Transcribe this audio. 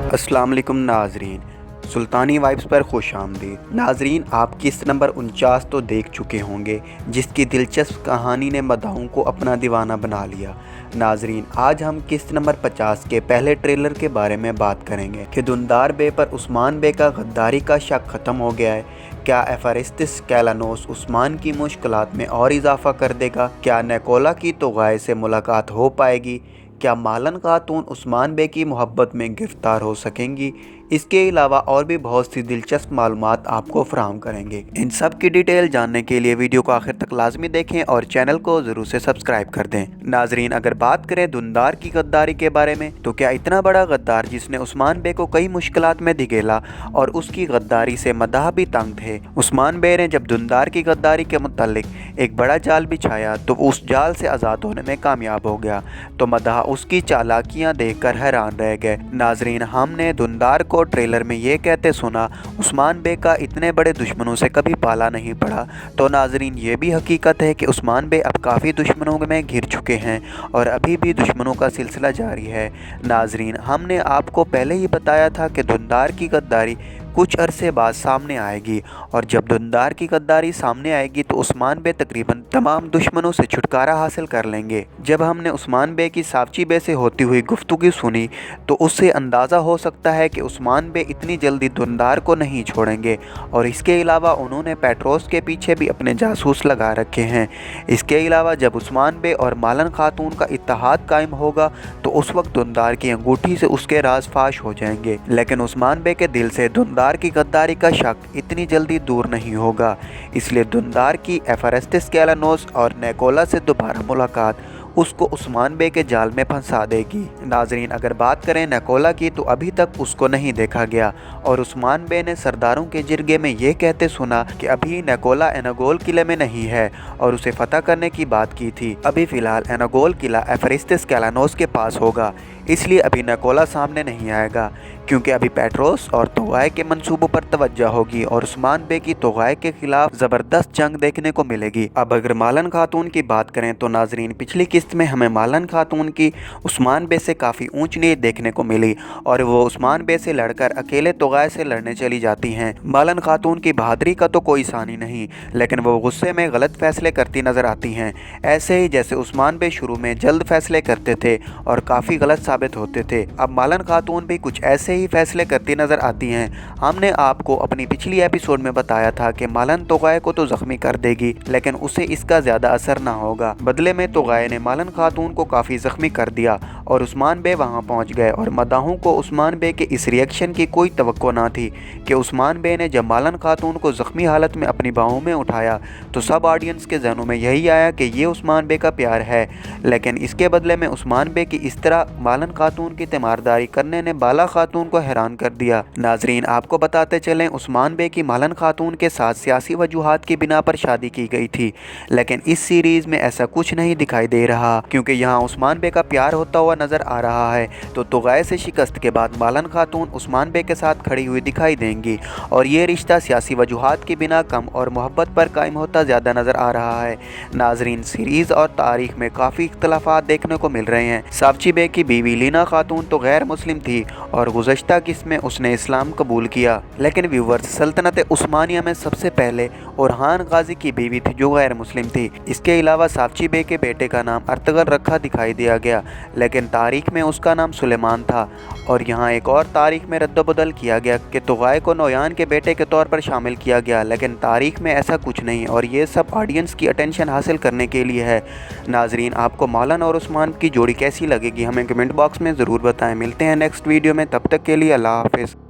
अस्सलाम वालेकुम नाजरीन, सुल्तानी वाइब्स पर खुश आमदीद। नाजरीन, आप किस्त नंबर 49 तो देख चुके होंगे, जिसकी दिलचस्प कहानी ने मदाहों को अपना दीवाना बना लिया। नाजरीन, आज हम किस्त नंबर 50 के पहले ट्रेलर के बारे में बात करेंगे कि दुंदार बे पर उस्मान बे का गद्दारी का शक ख़त्म हो गया है। क्या एफारिस्टिस कैलानोस उस्मान की मुश्किलात में और इजाफा कर देगा? क्या निकोला की तोगाए से मुलाकात हो पाएगी? क्या मालन खातून उस्मान बे की मोहब्बत में गिरफ्तार हो सकेंगी? इसके अलावा और भी बहुत सी दिलचस्प मालूमात आपको फराहम करेंगे। इन सब की डिटेल जानने के लिए वीडियो को आखिर तक लाजमी देखें और चैनल को ज़रूर से सब्सक्राइब कर दें। नाजरीन, अगर बात करें दुंदार की गद्दारी के बारे में, तो क्या इतना बड़ा गद्दार जिसने उस्मान बे को कई मुश्किलात में धकेला और उसकी गद्दारी से मदाह भी तंग थे। उस्मान बे ने जब दुंदार की गद्दारी के मुतालिक एक बड़ा जाल बिछाया तो उस जाल से आज़ाद होने में कामयाब हो गया, तो मदाह उसकी चालाकियाँ देख कर हैरान रह गए। नाजरीन, हमने दुंदार को ट्रेलर में ये कहते सुना, उस्मान बे का इतने बड़े दुश्मनों से कभी पाला नहीं पड़ा। तो नाजरीन, ये भी हकीकत है कि उस्मान बे अब काफ़ी दुश्मनों में घिर चुके हैं और अभी भी दुश्मनों का सिलसिला जारी है। नाजरीन, हमने आपको पहले ही बताया था कि दुंदार की गद्दारी कुछ अरसे बाद सामने आएगी, और जब दुंदार की गद्दारी सामने आएगी तो उस्मान बे तकरीबन तमाम दुश्मनों से छुटकारा हासिल कर लेंगे। जब हमने उस्मान बे की सावची बे से होती हुई गुफ्तगू सुनी तो उससे अंदाज़ा हो सकता है कि उस्मान बे इतनी जल्दी दुंदार को नहीं छोड़ेंगे, और इसके अलावा उन्होंने पेट्रोस के पीछे भी अपने जासूस लगा रखे हैं। इसके अलावा जब उस्मान बे और मालन खातून का इत्तेहाद कायम होगा तो उस वक्त दुंदार की अंगूठी से उसके राज फाश हो जाएंगे, लेकिन उस्मान बे के दिल से दुंदार की गद्दारी का शक इतनी जल्दी दूर नहीं होगा। इसलिए दुंदार की एफारिस्टिस कैलानोस और निकोला से दोबारा मुलाकात उसको उस्मान बे के जाल में फंसा देगी। नाजरीन, अगर बात करें निकोला की, तो अभी तक उसको नहीं देखा गया, और उस्मान बे ने सरदारों के जिरगे में ये कहते सुना कि अभी निकोला एनागोल किले में नहीं है और उसे फतह करने की बात की थी। अभी फ़िलहाल एनागोल किला एफारिस्टिस कैलानोस के पास होगा, इसलिए अभी निकोला सामने नहीं आएगा, क्योंकि अभी पेट्रोस और तोगाए के मंसूबों पर तवज्जो होगी और उस्मान बे की तोगाए के खिलाफ ज़बरदस्त जंग देखने को मिलेगी। अब अगर मालन खातून की बात करें तो नाजरीन, पिछली किस्त में हमें मालन खातून की उस्मान बे से काफ़ी ऊंच नीच देखने को मिली, और वो उस्मान बे से लड़कर अकेले तोगाए से लड़ने चली जाती हैं। मालन खातून की बहादुरी का तो कोई सानी नहीं, लेकिन वो गुस्से में गलत फैसले करती नज़र आती हैं, ऐसे ही जैसे उस्मान बे शुरू में जल्द फैसले करते थे और काफ़ी गलत साबित होते थे। अब मालन खातून भी कुछ ऐसे ही फैसले करती नजर आती हैं। हमने आपको अपनी पिछली एपिसोड में बताया था कि मालन तोगाए को तो जख्मी कर देगी, लेकिन उसे इसका ज्यादा असर ना होगा। बदले में तोगाए ने मालन खातून को काफी जख्मी कर दिया और उस्मान बे वहां पहुंच गए, और मदाहों को उस्मान बे के इस रिएक्शन की कोई तवक्को ना थी कि उस्मान बे ने जब मालन खातून को जख्मी हालत में अपनी बाहों में उठाया तो सब ऑडियंस के जहनों में यही आया कि ये उस्मान बे का प्यार है, लेकिन इसके बदले में उस्मान बे की इस तरह मालन खातून की तीमारदारी करने ने बाला खातून को हैरान कर दिया। नाजरीन, आपको बताते चलें, उस्मान बे की मालन खातून के साथ सियासी वजूहात की बिना पर शादी की गई थी, लेकिन इस सीरीज में ऐसा कुछ नहीं दिखाई दे रहा, क्योंकि यहाँ उस्मान बे का प्यार होता हुआ नजर आ रहा है। तो तोगाए से शिकस्त के बाद मालन खातून उस्मान बे के साथ खड़ी हुई दिखाई देंगी, और ये रिश्ता सियासी वजूहात की बिना कम और मोहब्बत पर कायम होता ज़्यादा नजर आ रहा है। नाजरीन, सीरीज और तारीख में काफ़ी इख्तलाफात देखने को मिल रहे हैं। सावची बे की बीवी लीना खातून तो गैर मुस्लिम थी और गुज़श्ता किस्त में उसने इस्लाम कबूल किया, लेकिन व्यूवर्स, सल्तनत उस्मानिया में सबसे पहले ओरहान गाजी की बीवी थी जो गैर मुस्लिम थी। इसके अलावा सावची बे के बेटे का नाम अर्तगल रखा दिखाई दिया गया, लेकिन तारीख में उसका नाम सुलेमान था, और यहाँ एक और तारीख में रद्द-बदल किया गया कि तोगाए को नोयान के बेटे के तौर पर शामिल किया गया, लेकिन तारीख में ऐसा कुछ नहीं, और ये सब ऑडियंस की अटेंशन हासिल करने के लिए है। नाजरीन, आपको मालन और उस्मान की जोड़ी कैसी लगेगी हमें कमेंट बॉक्स में ज़रूर बताएं। मिलते हैं नेक्स्ट वीडियो में, तब तक के लिए अल्लाह हाफिज़।